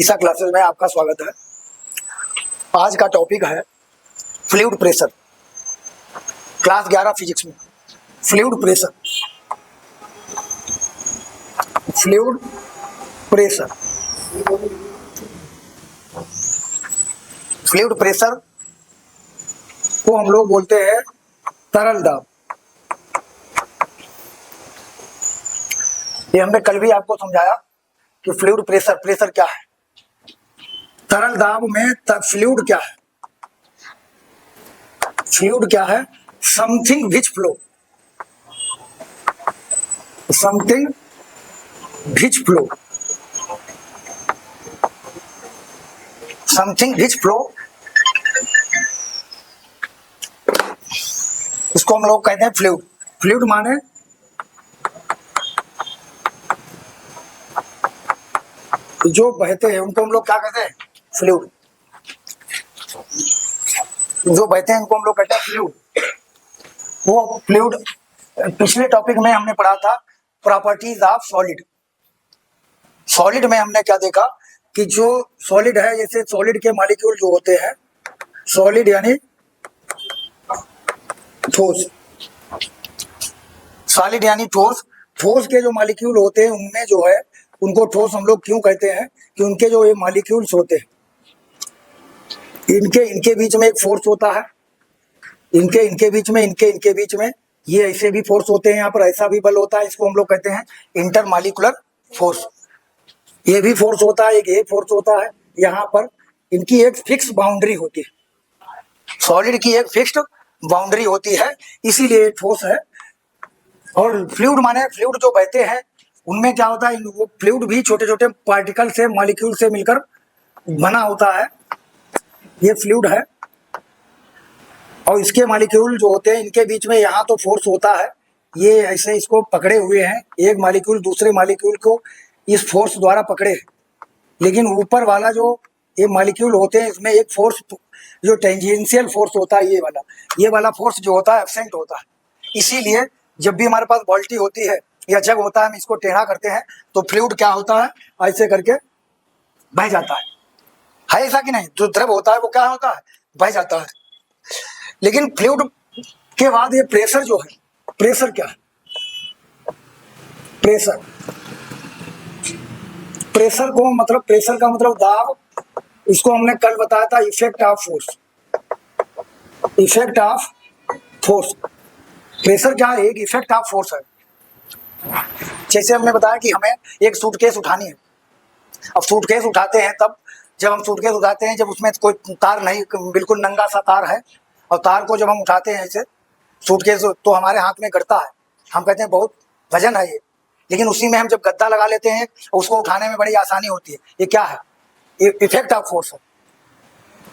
ईसा classes में आपका स्वागत है। आज का टॉपिक है फ्लूइड प्रेशर। क्लास 11 फिजिक्स में fluid pressure. Fluid pressure fluid pressure को हम लोग बोलते हैं तरल दाब। ये हमने कल भी आपको समझाया कि फ्लूइड प्रेशर क्या है, तरल दाब में फ्लूइड क्या है। फ्लूइड क्या है? Something which flow, something which flow, something which flow. इसको हम लोग कहते हैं फ्लूइड। फ्लूइड माने जो बहते हैं उनको हम लोग क्या कहते हैं? फ्लूइड। जो बहते हैं उनको हम लोग कहते हैं फ्लूइड। वो फ्लूइड पिछले टॉपिक में हमने पढ़ा था प्रॉपर्टीज ऑफ सॉलिड। सॉलिड में हमने क्या देखा कि जो सॉलिड है, जैसे सॉलिड के मॉलिक्यूल जो होते हैं, सॉलिड यानी ठोस, सॉलिड यानी ठोस। ठोस के जो मॉलिक्यूल होते हैं उनमें जो है उनको ठोस हम लोग क्यों कहते हैं कि उनके जो ये मॉलिक्यूल्स होते हैं इनके बीच में एक फोर्स होता है। इनके बीच में इनके बीच में ये ऐसे भी फोर्स होते हैं, यहाँ पर ऐसा भी बल होता है। इसको हम लोग कहते हैं इंटरमॉलिक्यूलर फोर्स। ये भी फोर्स होता है, एक ये फोर्स होता है। यहाँ पर इनकी एक फिक्स बाउंड्री होती है। सॉलिड की एक फिक्स्ड बाउंड्री होती है, इसीलिए ठोस है। और फ्लूइड माने फ्लूइड जो बहते हैं उनमें क्या होता है, वो फ्लूइड भी छोटे छोटे पार्टिकल से, मॉलिक्यूल से मिलकर बना होता है। ये फ्लूइड है और इसके मॉलिक्यूल जो होते हैं इनके बीच में यहाँ तो फोर्स होता है। ये ऐसे इसको पकड़े हुए हैं, एक मॉलिक्यूल दूसरे मॉलिक्यूल को इस फोर्स द्वारा पकड़े। लेकिन ऊपर वाला जो ये मॉलिक्यूल होते हैं इसमें एक फोर्स जो टेंजेंशियल फोर्स होता है, ये वाला फोर्स जो होता है एब्सेंट होता है। इसीलिए जब भी हमारे पास बाल्टी होती है या जग होता है, हम इसको टेढ़ा करते हैं तो फ्लूइड क्या होता है, ऐसे करके बह जाता है ऐसा कि नहीं? जो द्रव होता है वो क्या होता है, बह जाता है। लेकिन फ्लूइड के बाद ये प्रेशर जो है, प्रेशर क्या है? प्रेशर को मतलब, प्रेशर का मतलब दाब। इसको हमने कल बताया था effect of force. Effect of force, pressure क्या है? एक इफेक्ट ऑफ फोर्स है। जैसे हमने बताया कि हमें एक सूटकेस उठानी है। अब सूटकेस उठाते हैं तब जब हम सूटकेस उठाते हैं, जब उसमें कोई तार नहीं, बिल्कुल नंगा सा तार है, और तार को जब हम उठाते हैं ऐसे सूटकेस तो हमारे हाथ में गड़ता है। हम कहते हैं बहुत वजन है ये। लेकिन उसी में हम जब गद्दा लगा लेते हैं उसको उठाने में बड़ी आसानी होती है। ये क्या है? ये इफेक्ट ऑफ फोर्स है।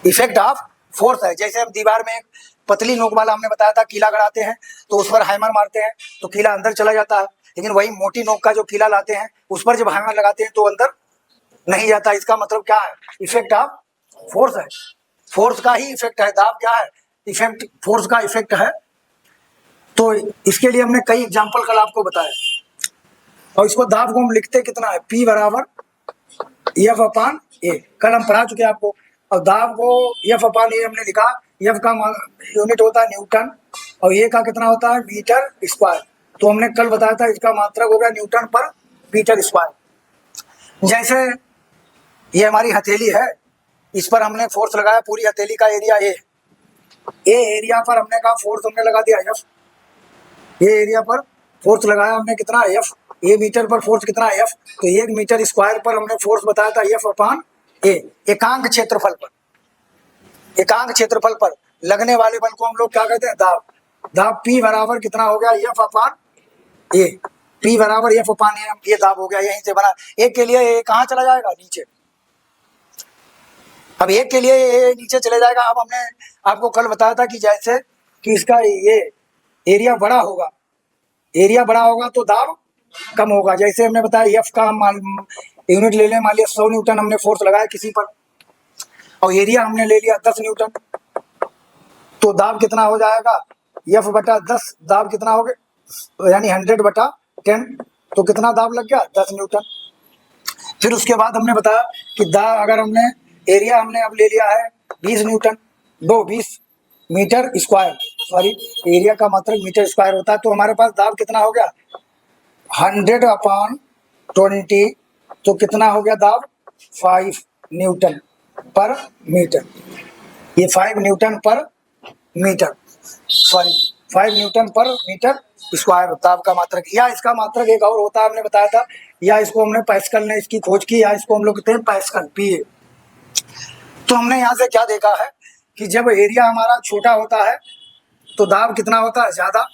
इफेक्ट ऑफ फोर्स है। जैसे हम दीवार में एक पतली नोक वाला हमने बताया था कीला गड़ाते हैं तो उस पर हैमर मारते हैं तो कीला अंदर चला जाता है। लेकिन वही मोटी नोक का जो कीला लाते हैं उस पर जब हैमर लगाते हैं तो अंदर नहीं जाता। इसका मतलब क्या है? इफेक्ट ऑफ फोर्स है। फोर्स का ही इफेक्ट है। दाब क्या है? इफेक्ट, फोर्स का इफेक्ट है। तो इसके लिए हमने कई एग्जाम्पल कल आपको बताया। और इसको दाब को हम लिखते कितना है? P बराबर F अपान ए। कल हम पढ़ा चुके हैं आपको। और दाब को F अपान ए हमने लिखा। F का यूनिट होता है न्यूटन और ए का कितना होता है? Metre square. तो हमने कल बताया था इसका मात्रक होगा न्यूटन पर मीटर स्क्वायर। जैसे ये हमारी हथेली है, इस पर हमने फोर्स लगाया, पूरी हथेली का एरिया ए एरिया पर हमने कहा फोर्स हमने लगा दिया F। ये एरिया पर फोर्स लगाया हमने कितना? F। ए मीटर पर फोर्स कितना? F। तो 1 मीटर स्क्वायर पर हमने फोर्स बताया था F अपान ए। एकांक क्षेत्रफल पर, एकांक क्षेत्रफल पर लगने वाले बल को हम लोग क्या कहते हैं? दाब। दाब P बराबर कितना हो गया? F अपान ए। P बराबर F अपान ए, ये दाब हो गया। यहीं से बना। एक के लिए ए कहाँ चला जाएगा? नीचे। अब एक के लिए ये नीचे चले जाएगा। अब हमने आपको कल बताया था कि जैसे कि इसका ये एरिया बड़ा होगा, एरिया बड़ा होगा तो दाब कम होगा। जैसे हमने बताया F का हम यूनिट ले लें, मान लिया 100 न्यूटन हमने फोर्स लगाया किसी पर और एरिया हमने ले लिया 10 न्यूटन, तो दाब कितना हो जाएगा? F बटा 10। दाब कितना हो गया? यानी 100 बटा 10। तो कितना दाब लग गया? 10 न्यूटन। फिर उसके बाद हमने बताया कि अगर हमने एरिया हमने अब ले लिया है 20 newton 20 metre square, sorry area का मात्रक मीटर स्क्वायर होता है, तो हमारे पास दाब कितना हो गया 100/20, तो कितना हो गया दाब 5 न्यूटन पर मीटर। ये 5 न्यूटन पर मीटर, सॉरी 5 न्यूटन पर मीटर स्क्वायर दाब का मात्रक। या इसका मात्रक एक और होता है, हमने बताया था, या इसको हमने पास्कल ने इसकी खोज की, या इसको हम लोग कहते हैं पास्कल पीए। तो हमने यहाँ से क्या देखा है कि जब एरिया हमारा छोटा होता है तो दाब कितना होता है ज़्यादा,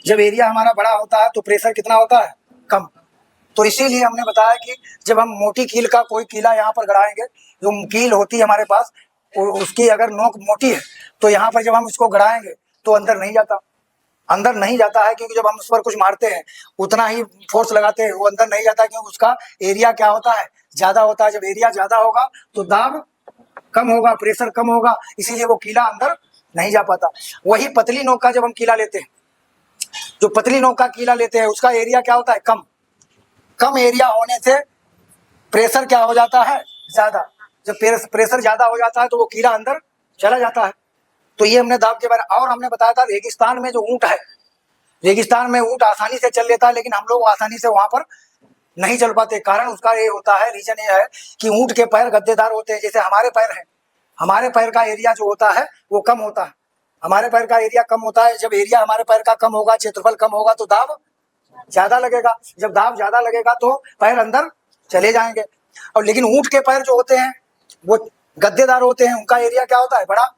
जब एरिया हमारा बड़ा होता है तो प्रेशर कितना होता है कम। तो इसीलिए हमने बताया कि जब हम मोटी कील का कोई कीला यहाँ पर गड़ाएंगे, जो कील होती है हमारे पास, उसकी अगर नोक मोटी है तो यहाँ पर जब हम इसको गड़ाएंगे तो अंदर नहीं जाता है, क्योंकि जब हम उस पर कुछ मारते हैं उतना ही फोर्स लगाते हैं, वो अंदर नहीं जाता, क्योंकि उसका एरिया क्या होता है ज़्यादा होता है। जब एरिया ज़्यादा होगा तो दाब कम होगा, प्रेशर कम होगा, इसीलिए वो कीला अंदर नहीं जा पाता। वही पतली नोक का जब हम कीला लेते हैं, जो पतली नोक का कीला लेते हैं उसका एरिया क्या होता है कम एरिया होने से प्रेशर क्या हो जाता है ज़्यादा। जब प्रेशर ज़्यादा हो जाता है तो वो कीला अंदर चला जाता है। तो ये हमने दाब के बारे में। और हमने बताया था रेगिस्तान में जो ऊँट है, रेगिस्तान में ऊँट आसानी से चल लेता है, लेकिन हम लोग आसानी से वहाँ पर नहीं चल पाते। कारण उसका ये होता है, रीजन ये है कि ऊँट के पैर गद्देदार होते हैं, जैसे हमारे पैर हैं। हमारे पैर का एरिया जो होता है वो कम होता है, हमारे पैर का एरिया कम होता है। जब एरिया हमारे पैर का कम होगा, क्षेत्रफल कम होगा, तो दाब ज़्यादा लगेगा। जब दाब ज़्यादा लगेगा तो पैर अंदर चले जाएंगे। और लेकिन ऊँट के पैर जो होते हैं वो गद्देदार होते हैं, उनका एरिया क्या होता है बड़ा,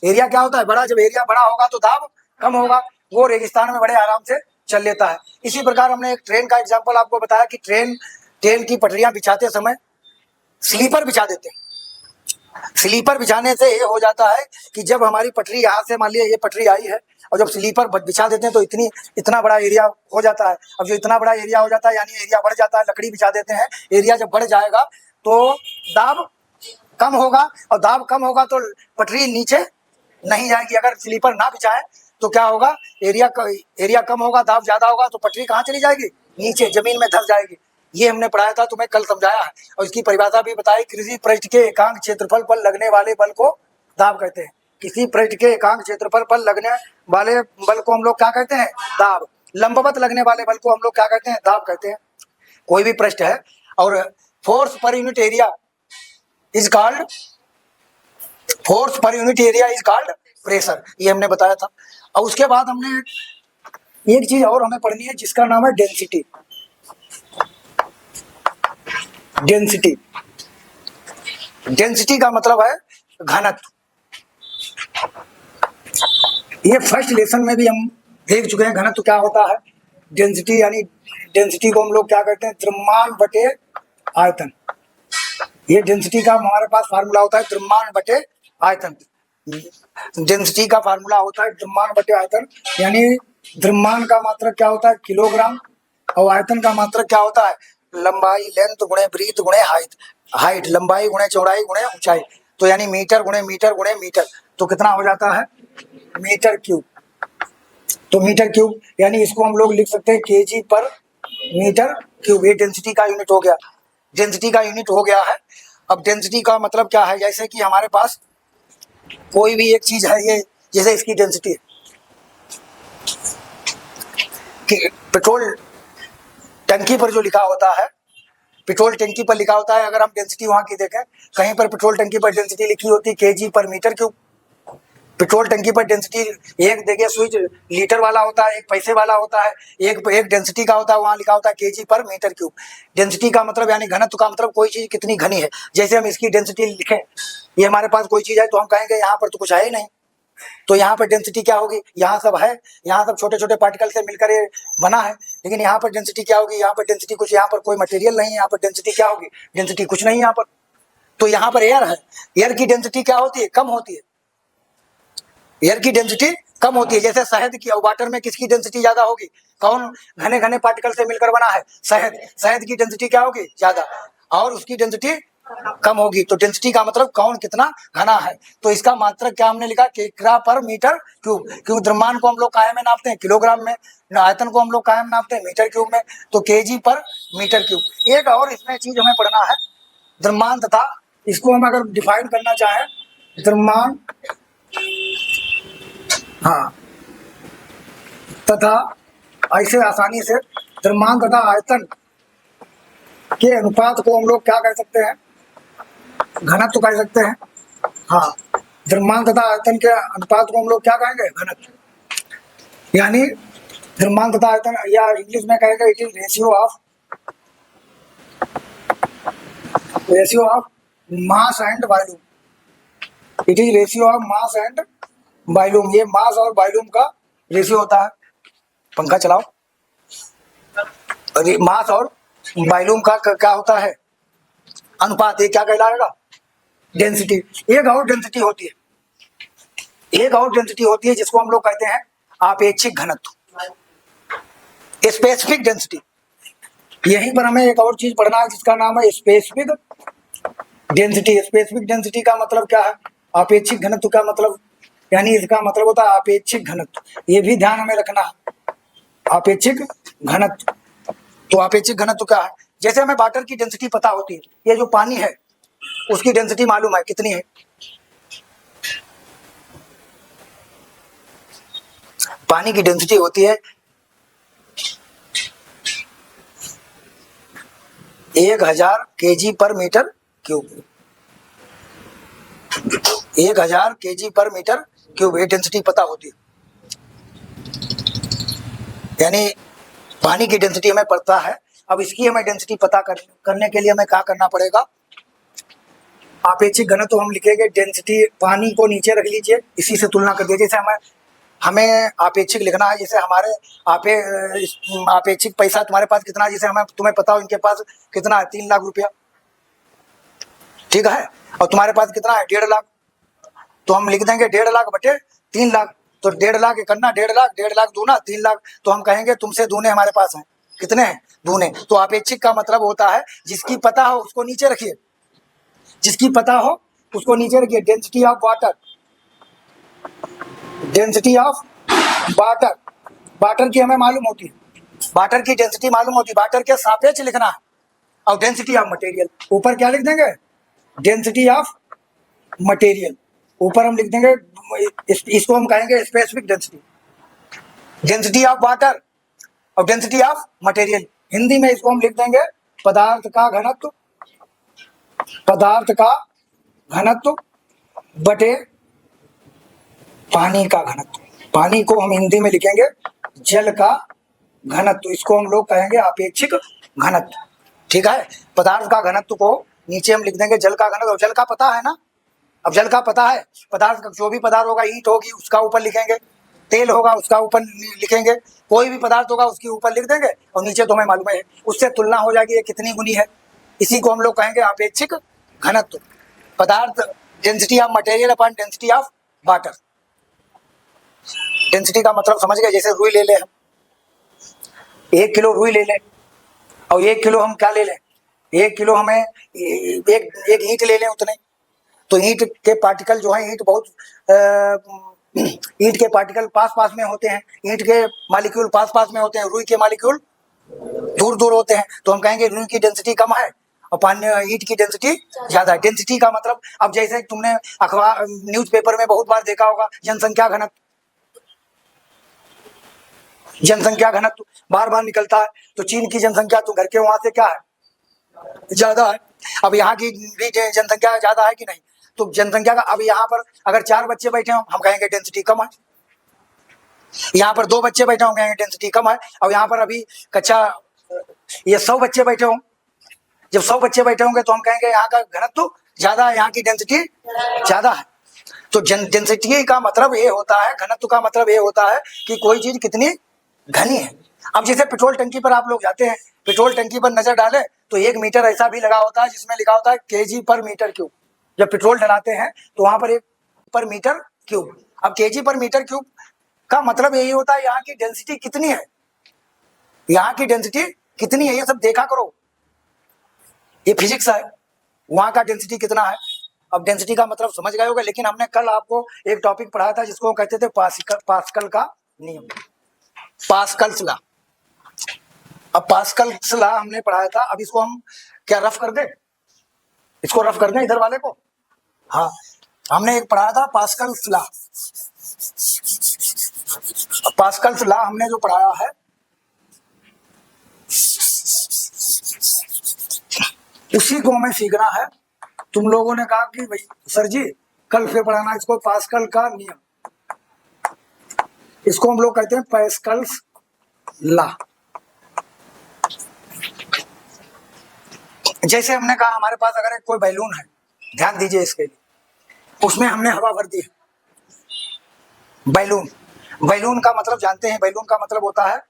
एरिया क्या होता है बड़ा। जब एरिया बड़ा होगा तो दाब कम होगा, वो रेगिस्तान में बड़े आराम से चल लेता है। इसी प्रकार हमने एक ट्रेन का एग्जाम्पल आपको बताया कि ट्रेन की पटरियाँ बिछाते समय स्लीपर बिछा देते हैं। स्लीपर बिछाने से ये हो जाता है कि जब हमारी पटरी यहाँ से मान लिया ये पटरी आई है, और जब स्लीपर बिछा देते हैं तो इतना बड़ा एरिया हो जाता है। अब जो इतना बड़ा एरिया हो जाता है यानी एरिया बढ़ जाता है, लकड़ी बिछा देते हैं, एरिया जब बढ़ जाएगा तो दाब कम होगा, और दाब कम होगा तो पटरी नीचे नहीं जाएगी। अगर स्लीपर ना बिछाए तो क्या होगा, एरिया कम होगा, दाब ज़्यादा होगा, तो पटरी कहाँ चली जाएगी, नीचे ज़मीन में धंस जाएगी। ये हमने पढ़ाया था, तुम्हें कल समझाया है, और इसकी परिभाषा भी बताई। किसी पृष्ठ के एकांक क्षेत्रफल पर लगने वाले बल को दाब कहते हैं। किसी पृष्ठ के एकांक क्षेत्रफल पर लगने वाले बल को हम लोग क्या कहते हैं, दाब। लंबवत लगने वाले बल को हम लोग क्या कहते हैं, दाब कहते हैं। कोई भी पृष्ठ है, और force per unit area is called pressure, ये हमने बताया था। और उसके बाद हमने एक चीज और हमें पढ़नी है जिसका नाम है डेंसिटी। डेंसिटी का मतलब है घनत्व। ये फर्स्ट लेसन में भी हम देख चुके हैं घनत्व क्या होता है। डेंसिटी यानी डेंसिटी को हम लोग क्या कहते हैं, द्रव्यमान बटे आयतन। ये डेंसिटी का हमारे पास फार्मूला होता है द्रव्यमान बटे आयतन। डेंसिटी का फार्मूला होता है द्रव्यमान बटे आयतन, यानी द्रव्यमान का मात्रक क्या होता है किलोग्राम, और आयतन का मात्रक क्या होता है लंबाई, लेंथ गुणे ब्रीथ गुणे हाइट, लंबाई गुणे चौड़ाई गुणे ऊंचाई। तो यानी मीटर गुणे मीटर गुणे मीटर, तो कितना हो जाता है मीटर क्यूब। तो मीटर क्यूब यानी इसको हम लोग लिख सकते हैं केजी पर मीटर क्यूब। ये डेंसिटी का यूनिट हो गया, डेंसिटी का यूनिट हो गया है। अब डेंसिटी का मतलब क्या है, जैसे कि हमारे पास कोई भी एक चीज है, ये जैसे इसकी डेंसिटी है कि पेट्रोल टंकी पर जो लिखा होता है, पेट्रोल टंकी पर लिखा होता है, अगर हम डेंसिटी वहाँ की देखें, कहीं पर पेट्रोल टंकी पर डेंसिटी लिखी होती है केजी पर मीटर क्यूब। पेट्रोल टंकी पर डेंसिटी एक देखिए स्विच लीटर वाला होता है, एक पैसे वाला होता है, एक डेंसिटी का होता है, वहाँ लिखा होता है केजी पर मीटर क्यूब। डेंसिटी का मतलब यानी घनत्व का मतलब कोई चीज़ कितनी घनी है। जैसे हम इसकी डेंसिटी लिखें, ये हमारे पास कोई चीज़ है तो हम कहेंगे यहाँ पर तो कुछ है ही नहीं, तो यहाँ पर डेंसिटी क्या होगी, यहाँ सब है, यहाँ सब छोटे छोटे पार्टिकल से मिलकर ये बना है, लेकिन यहाँ पर डेंसिटी क्या होगी, यहाँ पर डेंसिटी कुछ, यहाँ पर कोई मटेरियल नहीं है, यहाँ पर डेंसिटी क्या होगी, डेंसिटी कुछ नहीं यहाँ पर। तो यहाँ पर एयर है, एयर की डेंसिटी क्या होती है, कम होती है, एयर की डेंसिटी कम होती है। जैसे शहद की, और वाटर में किसकी डेंसिटी ज़्यादा होगी, कौन घने घने पार्टिकल से मिलकर बना है, शहद, शहद की डेंसिटी क्या होगी ज़्यादा, और उसकी डेंसिटी कम होगी। तो डेंसिटी का मतलब कौन कितना घना है। तो इसका मात्रक क्या हमने लिखा, किग्रा पर मीटर क्यूब, क्योंकि द्रव्यमान को हम लोग काहे में नापते हैं, किलोग्राम में, आयतन को हम लोग काहे में नापते हैं, मीटर क्यूब में, तो केजी पर मीटर क्यूब। एक और इसमें चीज हमें पढ़ना है, द्रव्यमान तथा, इसको हम अगर डिफाइन करना चाहें, द्रव्यमान हाँ तथा, ऐसे आसानी से द्रव्यमान तथा आयतन के अनुपात को हम लोग क्या कह सकते हैं, घनत्व कह सकते हैं। हाँ, द्रव्यमान तथा आयतन के अनुपात को हम लोग क्या कहेंगे, घनत्व। यानी द्रव्यमान तथा आयतन, या इंग्लिश में कहेंगे it is ratio of mass and volume. It is ratio of mass and volume. ये मास और वॉल्यूम का रेशियो होता है। पंखा चलाओ। मास और वॉल्यूम का क्या होता है, अनुपात। ये क्या कहलाएगा, डेंसिटी। एक और डेंसिटी होती है, एक और डेंसिटी होती है जिसको हम लोग कहते हैं आपेक्षिक घनत्व, स्पेसिफिक डेंसिटी। यहीं पर हमें एक और चीज पढ़ना है जिसका नाम है स्पेसिफिक डेंसिटी। स्पेसिफिक डेंसिटी का मतलब क्या है, आपेक्षिक घनत्व का मतलब, यानी इसका मतलब होता है आपेक्षिक घनत्व। ये भी ध्यान हमें रखना है, आपेक्षिक घनत्व। तो आपेक्षिक घनत्व क्या है, जैसे हमें वाटर की डेंसिटी पता होती है, ये जो पानी है उसकी डेंसिटी मालूम है कितनी है, पानी की डेंसिटी होती है 1000 kg पर मीटर क्यूब। 1000 kg पर मीटर क्यूब, ये डेंसिटी पता होती है। यानी पानी की डेंसिटी हमें पता है। अब इसकी हमें डेंसिटी पता करने के लिए हमें क्या करना पड़ेगा, आपेक्षिक घनत्व हम लिखेंगे, डेंसिटी पानी को नीचे रख लीजिए, इसी से तुलना कर दीजिए। जैसे हमें आपेक्षिक लिखना है, जैसे हमारे आपेक्षिक पैसा तुम्हारे पास कितना है, जैसे तुम्हें पता हो इनके पास कितना है, 3 लाख रुपया, ठीक है, और तुम्हारे पास कितना है, 1.5 लाख। तो हम लिख देंगे 1.5 लाख बटे 3 लाख। तो 1.5 लाख करना, 1.5 लाख दूना 3 लाख। तो हम कहेंगे तुमसे दूने हमारे पास हैं, कितने हैं, दूने। तो आपेक्षिक का मतलब होता है जिसकी पता हो उसको नीचे रखिए, जिसकी पता हो उसको नीचे रखिए। Density of water, density of water, water की हमें मालूम होती है, वाटर की डेंसिटी मालूम होती है, वाटर के सापेक्ष लिखना है। और डेंसिटी ऑफ मटेरियल, ऊपर क्या लिख देंगे, डेंसिटी ऑफ मटेरियल, ऊपर हम लिख देंगे, इसको हम कहेंगे specific density, density of water और डेंसिटी ऑफ मटेरियल। हिंदी में इसको हम लिख देंगे पदार्थ का घनत्व, पदार्थ का घनत्व बटे पानी का घनत्व। पानी को हम हिंदी में लिखेंगे जल का घनत्व, इसको हम लोग कहेंगे आपेक्षिक घनत्व, ठीक है। पदार्थ का घनत्व को नीचे हम लिख देंगे जल का घनत्व। जल का पता है ना, अब जल का पता है, पदार्थ का जो भी पदार्थ होगा, ईंट होगी उसका ऊपर लिखेंगे, तेल होगा उसका ऊपर लिखेंगे, कोई भी पदार्थ होगा उसके ऊपर लिख देंगे, और नीचे तो हमें मालूम है, उससे तुलना हो जाएगी ये कितनी गुनी है। इसी को हम लोग कहेंगे आपेक्षिक घनत्व, पदार्थ density of material upon density of water. Density का मतलब समझ गए, जैसे रुई ले लें हम, 1 किलो रुई ले लें, और 1 किलो हम क्या ले लें, 1 किलो हमें एक ईंट ले लें उतने। तो ईंट के पार्टिकल जो है, ईंट बहुत ईंट के पार्टिकल पास पास में होते हैं, ईंट के मॉलिक्यूल पास पास में होते हैं, रुई के मॉलिक्यूल दूर दूर होते हैं। तो हम कहेंगे रुई की डेंसिटी कम है और ईंट की डेंसिटी ज्यादा है। डेंसिटी का मतलब, अब जैसे तुमने अखबार न्यूज़पेपर में बहुत बार देखा होगा, जनसंख्या घनत्व, जनसंख्या घनत्व बार बार निकलता है। तो चीन की जनसंख्या तो घर के वहां से क्या है, ज्यादा है। अब यहाँ की भी जनसंख्या ज्यादा है कि नहीं, तो जनसंख्या का, अब यहाँ पर अगर 4 बच्चे बैठे हों हम कहेंगे डेंसिटी कम है, यहाँ पर 2 बच्चे बैठे हों कहेंगे डेंसिटी कम है, और यहाँ पर अभी कच्चा ये 100 बच्चे बैठे हों, जब 100 बच्चे बैठे होंगे तो हम कहेंगे यहाँ का घनत्व ज्यादा है, यहाँ की डेंसिटी ज्यादा है। तो डेंसिटी का मतलब ये होता है, घनत्व का मतलब ये होता है कि कोई चीज कितनी घनी है। अब जैसे पेट्रोल टंकी पर आप लोग जाते हैं, पेट्रोल टंकी पर नजर डालें तो 1 मीटर ऐसा भी लगा होता है जिसमें लिखा होता है केजी पर मीटर क्यूब। जब पेट्रोल डलाते हैं तो वहां पर 1 पर मीटर क्यूब। अब केजी पर मीटर क्यूब का मतलब यही होता है यहाँ की डेंसिटी कितनी है, यहाँ की डेंसिटी कितनी है, ये सब देखा करो, ये फिजिक्स है। वहां का डेंसिटी कितना है। अब डेंसिटी का मतलब समझ गए होगे, लेकिन हमने कल आपको एक टॉपिक पढ़ाया था जिसको कहते थे पास्कल का नियम, पास्कल्स लॉ। अब पास्कल्स लॉ हमने पढ़ाया था। अब इसको हम क्या रफ कर दें, इसको रफ कर दें इधर वाले को। हाँ, हमने एक पढ़ाया था पास्कल्स लॉ। पास्कल्स लॉ हमने जो पढ़ाया है उसी को हमें सीखना है। तुम लोगों ने कहा कि भाई सर जी कल फिर पढ़ाना इसको, पास्कल का नियम, इसको हम लोग कहते हैं पास्कल्स लॉ। जैसे हमने कहा हमारे पास अगर एक कोई बैलून है, ध्यान दीजिए इसके लिए, उसमें हमने हवा भर दी है। बैलून, बैलून का मतलब जानते हैं, बैलून का मतलब होता है,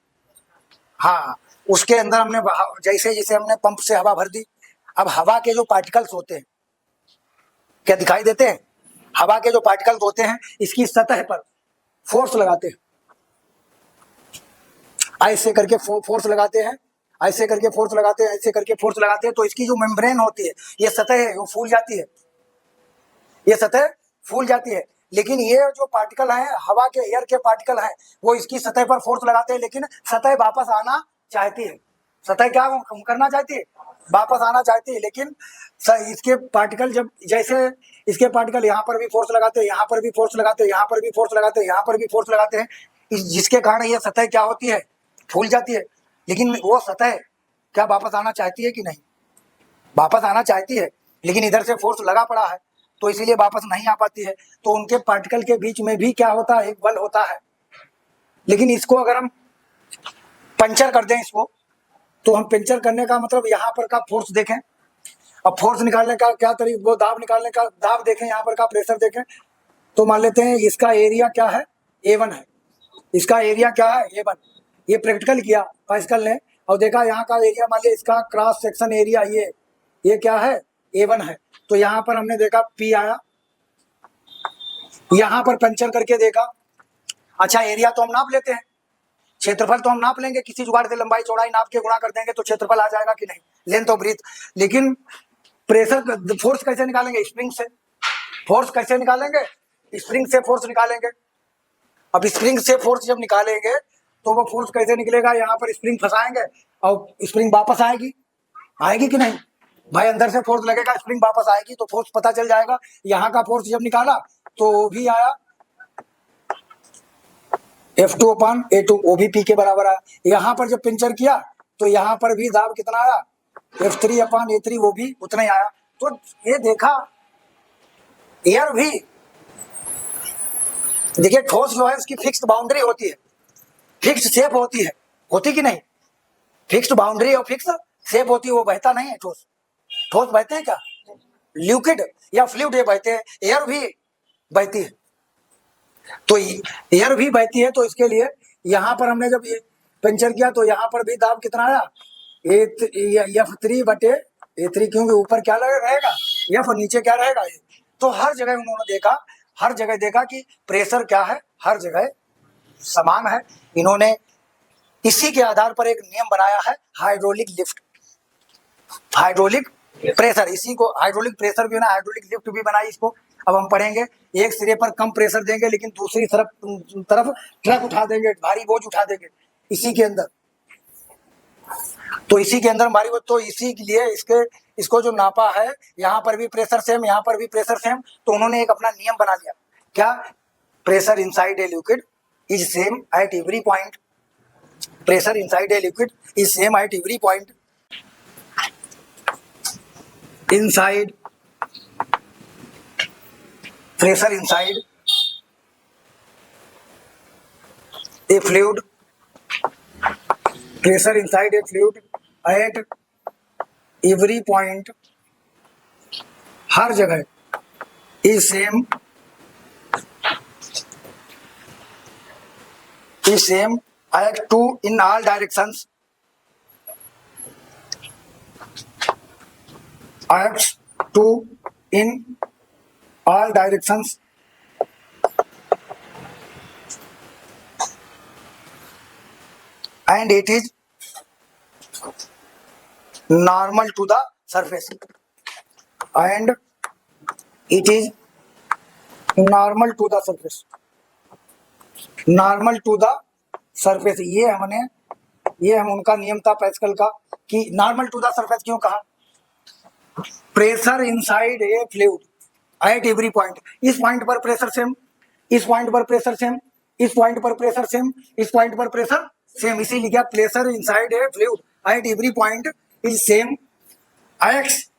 हाँ, उसके अंदर हमने जैसे जैसे हमने पंप से हवा भर दी। अब हवा के जो पार्टिकल्स होते हैं क्या दिखाई देते हैं, हवा के जो पार्टिकल्स होते हैं इसकी सतह पर फोर्स लगाते हैं, ऐसे करके फोर्स लगाते हैं, ऐसे करके फोर्स लगाते हैं, ऐसे करके फोर्स लगाते हैं। तो इसकी जो मेम्ब्रेन होती है, ये सतह है, वो फूल जाती है, ये सतह फूल जाती है। लेकिन ये जो पार्टिकल हैं, हवा के एयर के पार्टिकल हैं, वो इसकी सतह पर फोर्स लगाते हैं, लेकिन सतह वापस आना चाहती है। सतह क्या करना चाहती है, वापस आना चाहती है। लेकिन इसके पार्टिकल जब जैसे इसके पार्टिकल यहाँ पर भी फोर्स लगाते हैं, यहाँ पर भी फोर्स लगाते हैं, यहाँ पर भी फोर्स लगाते हैं, यहाँ पर भी फोर्स लगाते हैं, जिसके कारण ये सतह क्या होती है, फूल जाती है। लेकिन वो सतह क्या वापस आना चाहती है कि नहीं, वापस आना चाहती है, लेकिन इधर से फोर्स लगा पड़ा है तो इसीलिए वापस नहीं आ पाती है। तो उनके पार्टिकल के बीच में भी क्या होता है, एक बल होता है। लेकिन इसको अगर हम पंचर कर दें इसको, तो हम पंचर करने का मतलब यहाँ पर का फोर्स देखें। अब फोर्स निकालने का क्या तरीका, वो दाब निकालने का दाब देखें, यहाँ पर का प्रेशर देखें। तो मान लेते हैं इसका एरिया क्या है, A1 है, इसका एरिया क्या है, A1। ये प्रैक्टिकल किया पास्कल ने और देखा यहाँ का एरिया, मान लिया इसका क्रॉस सेक्शन एरिया ये क्या है, A1 है। तो यहाँ पर हमने देखा P आया, यहाँ पर पंचर करके देखा। अच्छा, एरिया तो हम नाप लेते हैं, क्षेत्रफल तो हम नाप लेंगे, किसी जुगाड़ से लंबाई चौड़ाई नाप के गुणा कर देंगे तो क्षेत्रफल आ जाएगा कि नहीं, लेंथ ऑफ ब्रीथ। लेकिन प्रेशर फोर्स कैसे निकालेंगे, स्प्रिंग से। फोर्स कैसे निकालेंगे, स्प्रिंग से फोर्स निकालेंगे। अब स्प्रिंग से फोर्स जब निकालेंगे तो वो फोर्स कैसे निकलेगा, यहाँ पर स्प्रिंग फंसाएंगे और स्प्रिंग वापस आएगी, आएगी कि नहीं भाई, अंदर से फोर्स लगेगा, स्प्रिंग वापस आएगी तो फोर्स पता चल जाएगा। यहाँ का फोर्स जब निकाला तो वो भी आया F2/A2, वो भी P के बराबर आया। यहाँ पर जब पंचर किया तो यहाँ पर भी दाब कितना आया, F3/A3, वो भी उतना ही आया। तो ये देखा एयर भी, देखिए ठोस जो है उसकी फिक्स्ड बाउंड्री होती है, फिक्स्ड शेप होती है, होती कि नहीं, फिक्स्ड बाउंड्री और फिक्स शेप होती है, वो बहता नहीं है ठोस। ठोस बहते हैं क्या, लिक्विड या फ्लूइड ये बहते हैं, एयर भी बहती है। तो एयर भी बहती है, तो इसके लिए यहाँ पर हमने जब ये पंचर किया तो यहाँ पर भी दाब कितना आया, F3/A3, क्योंकि ऊपर क्या रहेगा, F, नीचे क्या रहेगा। तो हर जगह उन्होंने देखा, हर जगह देखा कि प्रेशर क्या है, हर जगह समान है। इन्होंने इसी के आधार पर एक नियम बनाया है, हाइड्रोलिक लिफ्ट, हाइड्रोलिक प्रेशर, इसी को हाइड्रोलिक प्रेशर भी बना, हाइड्रोलिक लिफ्ट भी बनाई। इसको अब हम पढ़ेंगे। एक सिरे पर कम प्रेशर देंगे लेकिन दूसरी तरफ ट्रक उठा देंगे, भारी बोझ उठा देंगे इसी के अंदर। तो इसी के अंदर भारी बोझ, तो इसी के लिए इसको जो नापा है, यहाँ पर भी प्रेशर सेम, यहाँ पर भी प्रेशर सेम। तो उन्होंने एक अपना नियम बना लिया, क्या, pressure inside a liquid is same at every point, pressure inside a liquid is same at every point inside, pressure inside a fluid, pressure inside a fluid at every point, हर जगह is same at 2 in all directions, at 2 in all directions, and it is normal to the surface, and it is normal to the surface, normal to the surface। ये हम उनका नियम था Pascal का कि normal to the surface क्यों कहा, pressure inside a fluid at every point, इस पॉइंट पर प्रेशर सेम, इस पॉइंट पर प्रेशर सेम, इस पॉइंट पर प्रेशर सेम, इस पॉइंट पर प्रेशर सेम, इसीलिए क्या pressure inside a fluid at every point is same acts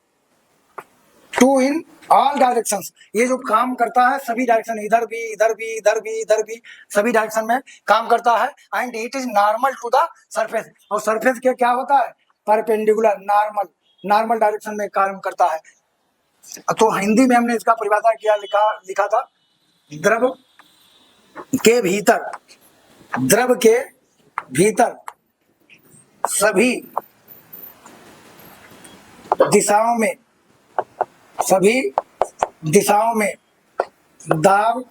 to in all directions. ये जो काम करता है सभी डायरेक्शन, इधर भी इधर भी इधर भी इधर भी सभी डायरेक्शन में काम करता है। And it is normal to the surface, और सरफेस के क्या होता है परपेंडिकुलर, नॉर्मल डायरेक्शन में काम करता है। तो हिंदी में हमने इसका परिभाषा किया, लिखा था द्रव के भीतर, द्रव के भीतर सभी दिशाओं में दाब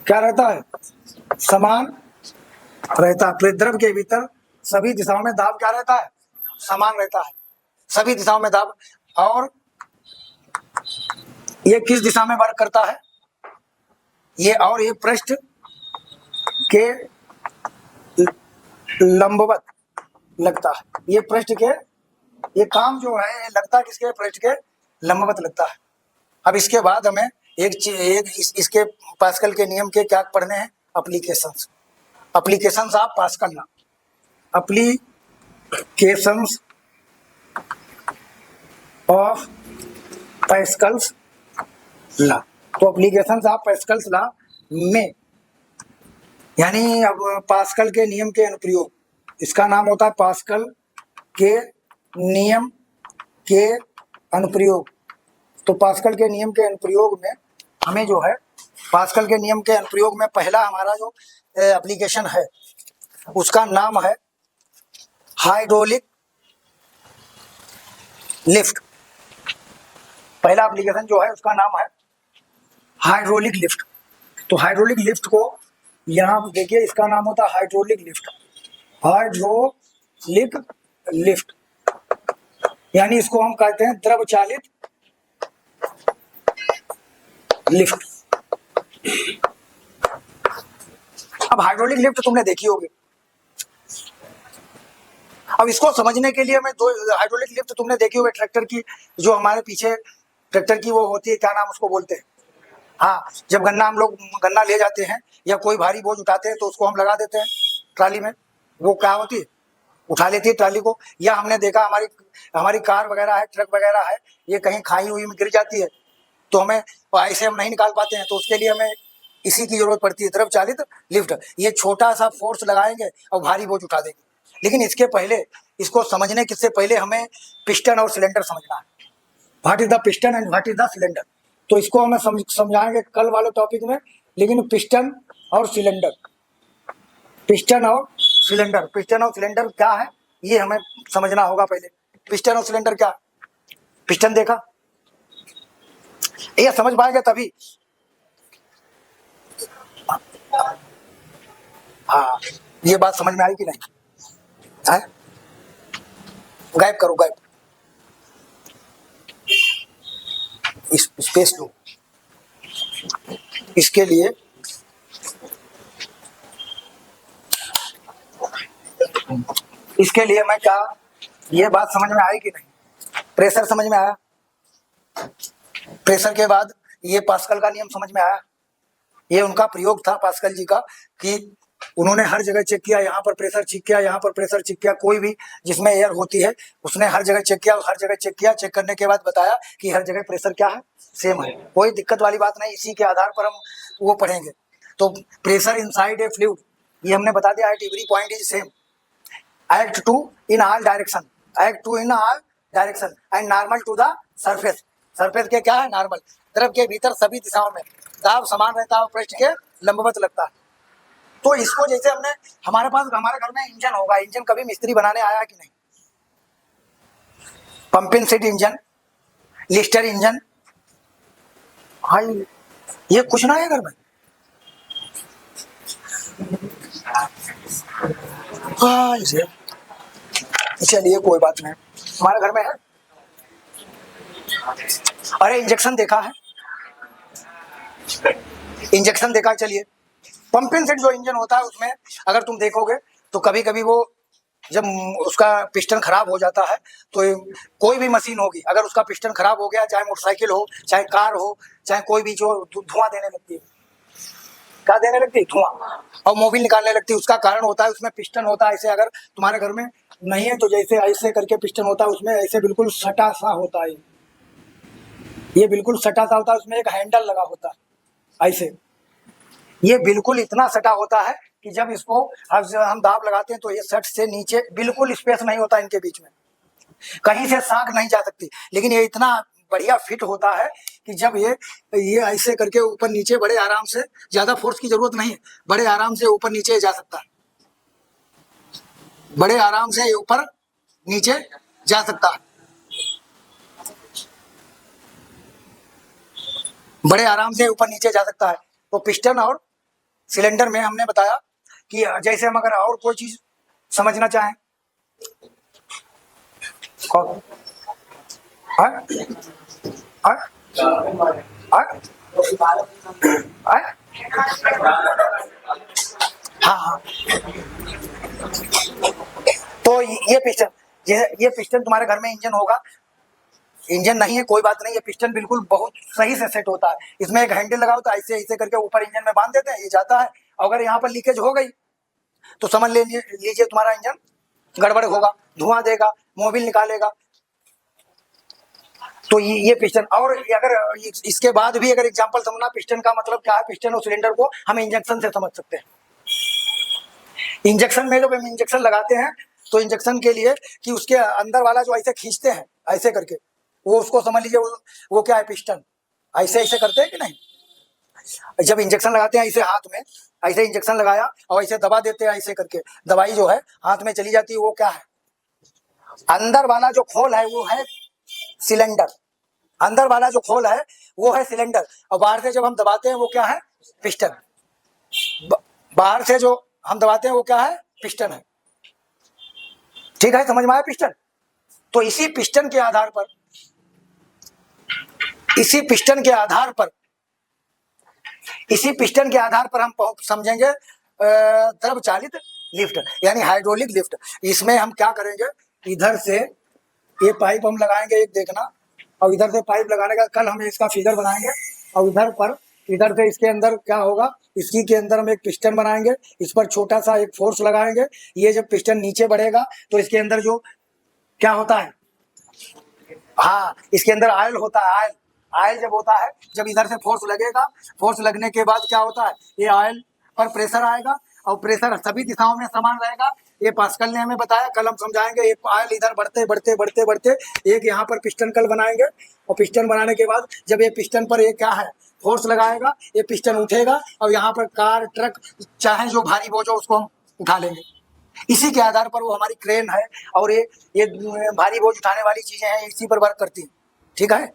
क्या रहता है, समान रहता है। द्रव के भीतर सभी दिशाओं में दाब क्या रहता है, समान रहता है, सभी दिशाओं में दाब। और ये किस दिशा में वर्क करता है, ये पृष्ठ के लंबवत लगता है, ये पृष्ठ के, ये काम जो है ये लगता है किसके, पृष्ठ के लंबवत लगता है। अब इसके बाद हमें इसके पास्कल के नियम के क्या पढ़ने हैं, applications of Pascal law, applications of Pascal's law. तो एप्लीकेशंस ऑफ पास्कल्स लॉ में यानी अब पास्कल के नियम के अनुप्रयोग, इसका नाम होता है पास्कल के नियम के अनुप्रयोग। तो पास्कल के नियम के अनुप्रयोग में हमें जो है, पास्कल के नियम के अनुप्रयोग में पहला हमारा जो एप्लीकेशन है उसका नाम है हाइड्रोलिक लिफ्ट। पहला एप्लीकेशन जो है उसका नाम है हाइड्रोलिक लिफ्ट। तो हाइड्रोलिक लिफ्ट को यहाँ देखिए, इसका नाम होता है हाइड्रोलिक लिफ्ट, हाइड्रोलिक लिफ्ट, यानी इसको हम कहते हैं द्रव चालित लिफ्ट। अब हाइड्रोलिक लिफ्ट तुमने देखी होगी। अब इसको समझने के लिए मैं दो हाइड्रोलिक लिफ्ट तुमने देखी होगी, ट्रैक्टर की, जो हमारे पीछे ट्रैक्टर की वो होती है, क्या नाम उसको बोलते हैं, हाँ, जब गन्ना हम लोग गन्ना ले जाते हैं या कोई भारी बोझ उठाते हैं तो उसको हम लगा देते हैं ट्राली में, वो क्या होती है, उठा लेती है ट्राली को। या हमने देखा हमारी कार वगैरह है, ट्रक वगैरह है, ये कहीं खाई हुई में गिर जाती है तो हमें ऐसे हम नहीं निकाल पाते हैं, तो उसके लिए हमें इसी की जरूरत पड़ती है, द्रव चालित लिफ्ट। ये छोटा सा फोर्स लगाएंगे और भारी बोझ उठा देंगे। लेकिन इसके पहले, इसको समझने से पहले हमें पिस्टन और सिलेंडर समझना है, what is the piston and what is the cylinder. तो इसको हमें समझाएंगे कल वाले टॉपिक में। लेकिन पिस्टन और सिलेंडर, पिस्टन और सिलेंडर क्या है ये हमें समझना होगा पहले। पिस्टन और सिलेंडर क्या, पिस्टन देखा, ये समझ पाएंगे तभी। हाँ, ये बात समझ में आई कि नहीं है? गायब करो, गायब, स्पेस लो। इसके लिए मैं क्या, ये बात समझ में आई कि नहीं? प्रेशर समझ में आया, प्रेशर के बाद ये पास्कल का नियम समझ में आया। ये उनका प्रयोग था पास्कल जी का कि उन्होंने हर जगह चेक किया, यहाँ पर प्रेशर चेक किया, यहाँ पर प्रेशर चेक किया, कोई भी जिसमें एयर होती है उसने हर जगह चेक किया, हर जगह चेक किया। चेक करने के बाद बताया कि हर जगह प्रेशर क्या है, सेम है, कोई दिक्कत वाली बात नहीं। इसी के आधार पर हम वो पढ़ेंगे। तो प्रेशर इनसाइड ए फ्लूइड, ये हमने बता दिया, at every point is same, act to in all direction, and normal to the surface. Surface के क्या है, नॉर्मल। द्रव के भीतर सभी दिशाओं में दाब समान रहता है, पृष्ठ के लंबवत लगता है। तो इसको जैसे हमारे घर में इंजन होगा, इंजन कभी मिस्त्री बनाने आया कि नहीं? Pumping set engine, Lister engine, भाई ये कुछ ना है घर में। हाँ, चलिए कोई बात नहीं, हमारे घर में है। अरे इंजेक्शन देखा है, इंजेक्शन देखा है। चलिए, पंपिंग सेट जो इंजन होता है उसमें अगर तुम देखोगे तो कभी कभी वो जब उसका पिस्टन खराब हो जाता है तो कोई भी मशीन होगी, अगर उसका पिस्टन खराब हो गया, चाहे मोटरसाइकिल हो, चाहे कार हो, चाहे कोई भी, जो धुआं देने लगती है, क्या देने लगती है, धुआं, और मोबिल निकालने लगती है। उसका कारण होता है उसमें पिस्टन होता है। ऐसे अगर तुम्हारे घर में नहीं है तो जैसे ऐसे करके पिस्टन होता है, उसमें ऐसे बिल्कुल सटा सा होता है, ये बिल्कुल सटा सा होता है, उसमें एक हैंडल लगा होता है ऐसे, ये बिल्कुल इतना सटा होता है कि जब इसको हम दाब लगाते हैं तो ये सट से नीचे बिल्कुल स्पेस नहीं होता इनके बीच में, कहीं से साग नहीं जा सकती। लेकिन ये इतना बढ़िया फिट होता है कि जब ये ऐसे करके ऊपर नीचे बड़े आराम से, ज्यादा फोर्स की जरूरत नहीं है, बड़े आराम से ऊपर नीचे जा सकता है, बड़े आराम से ऊपर नीचे जा सकता है, बड़े आराम से ऊपर नीचे जा सकता है। तो पिस्टन और सिलेंडर में हमने बताया कि जैसे हम अगर और कोई चीज समझना चाहें, हाँ हाँ, तो ये पिस्टन तुम्हारे घर में इंजन होगा, इंजन नहीं है कोई बात नहीं, ये पिस्टन बिल्कुल बहुत सही से सेट होता है। इसमें एक हैंडल लगा होता है, ऐसे ऐसे करके ऊपर इंजन में बांध देते हैं, ये जाता है। अगर यहाँ पर लीकेज हो गई तो समझ लीजिए तुम्हारा इंजन गड़बड़ होगा, धुआं देगा, मोबिल निकालेगा। तो ये पिस्टन, और अगर इसके बाद भी अगर एग्जांपल समझना, पिस्टन का मतलब क्या है, पिस्टन और सिलेंडर को हम इंजेक्शन से समझ सकते हैं। इंजेक्शन में जब हम इंजेक्शन लगाते हैं तो इंजेक्शन के लिए कि उसके अंदर वाला जो ऐसे खींचते हैं ऐसे करके, वो उसको समझ लीजिए वो क्या है, पिस्टन। ऐसे ऐसे करते हैं कि नहीं, जब इंजेक्शन लगाते हैं ऐसे हाथ में, ऐसे इंजेक्शन लगाया और ऐसे दबा देते हैं, ऐसे करके दवाई जो है हाथ में चली जाती है, वो क्या है, अंदर वाला जो खोल है वो है सिलेंडर, अंदर वाला जो खोल है वो है सिलेंडर, और बाहर से जब हम दबाते हैं वो क्या है, पिस्टन। बाहर से जो हम दबाते हैं वो क्या है, पिस्टन है। ठीक है, समझ में आया पिस्टन। तो इसी पिस्टन के आधार पर, इसी पिस्टन के आधार पर, इसी पिस्टन के आधार पर हम समझेंगे द्रव चालित लिफ्ट, यानी हाइड्रोलिक लिफ्ट। इसमें हम क्या करेंगे, इधर से ये पाइप हम लगाएंगे, एक देखना, और इधर से पाइप लगाने का कल हम इसका फिगर बनाएंगे, और इधर से इसके अंदर क्या होगा, इसकी के अंदर हम एक पिस्टन बनाएंगे, इस पर छोटा सा एक फोर्स लगाएंगे। ये जब पिस्टन नीचे बढ़ेगा तो इसके अंदर जो क्या होता है, हाँ, इसके अंदर आयल होता है, आयल, आयल जब होता है, जब इधर से फोर्स लगेगा, फोर्स लगने के बाद क्या होता है, ये आयल पर प्रेशर आएगा, और प्रेशर सभी दिशाओं में समान रहेगा। ये पास्कल ने हमें बताया, कल हम समझाएंगे। ये आयल इधर बढ़ते बढ़ते बढ़ते बढ़ते एक यहाँ पर पिस्टन कल बनाएंगे, और पिस्टन बनाने के बाद जब ये पिस्टन पर ये क्या है, फोर्स लगाएगा, ये पिस्टन उठेगा, और यहाँ पर कार, ट्रक, चाहे जो भारी बोझ हो उसको हम उठा लेंगे। इसी के आधार पर वो हमारी क्रेन है, और ये भारी बोझ उठाने वाली चीजें हैं, इसी पर वर्क करती हैं। ठीक है।